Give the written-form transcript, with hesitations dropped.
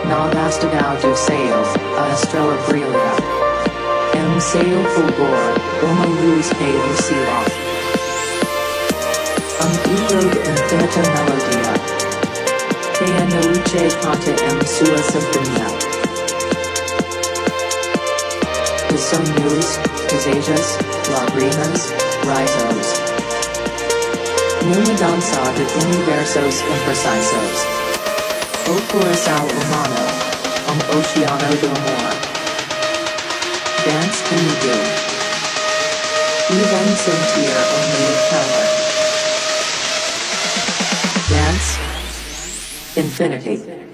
Nagastadao do sales, a estrela brilha. Sail fulgor, uma luz pale sila. Echoed infinita melodia. Que a noche canta sua sinfonia. Os sonhos, desejos, lágrimas, risos. Numa dança de universos imprecisos. O coração humano, oceano do amor. Dance comigo. Even sentir o meu calor. Dance. Infinity.